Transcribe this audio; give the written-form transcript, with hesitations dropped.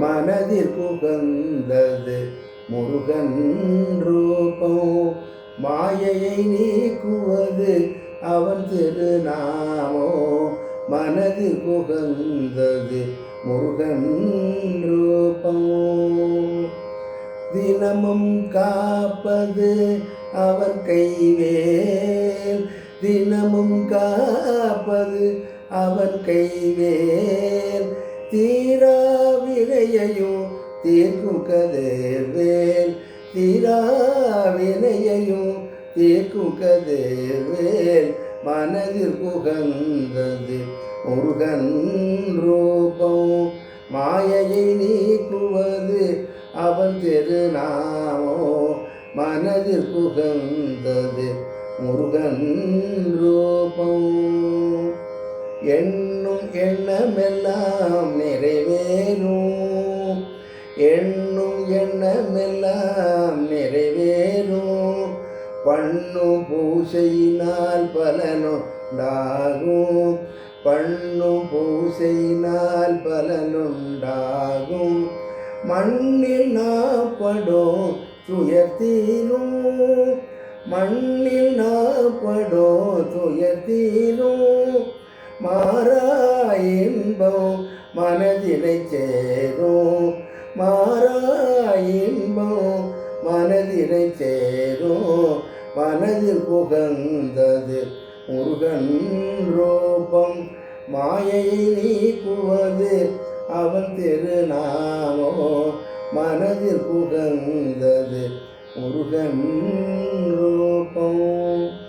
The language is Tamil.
மனதிற்குகந்தது முருகன் ரூபம். மாயையை நீக்குவது அவன் திருநாமோ. மனதிற்குகந்தது முருகன் ரூபம். தினமும் காப்பது அவன் கைவேல். தினமும் காப்பது அவன் கைவேல். தீரா வினையையும் தீர்க்கும் கதிர்வேல். தீரா வினையையும் தீர்க்கும் கதிர்வேல். மனதிற்குகந்தது முருகன் ரூபம். மாயையை நீக்குவது அவன் திருநாமோ. மனதிற்குகந்தது முருகன் ரூபம். எண்ணும் எண்ணமெல்லாம் நிறைவேறும். எண்ணும் எண்ணமெல்லாம் நிறைவேறும். பண்ணும் பூசையினால் பலனுண்டாகும். பண்ணும் பூசையினால் பலனுண்டாகும். மண்ணில் நாப்படும் துயர்த்தீரும். மண்ணில் நாப்படும் துயர்த்தீரும். மாறா இன்பம் மனதினை சேரும். மாறா இன்பம் மனதினை சேரும். மனதிற்குகந்தது முருகன் ரூபம். மாயையை நீக்குவது அவன் திருநாமோ. மனதிற்குகந்தது முருகன் ரூபம்.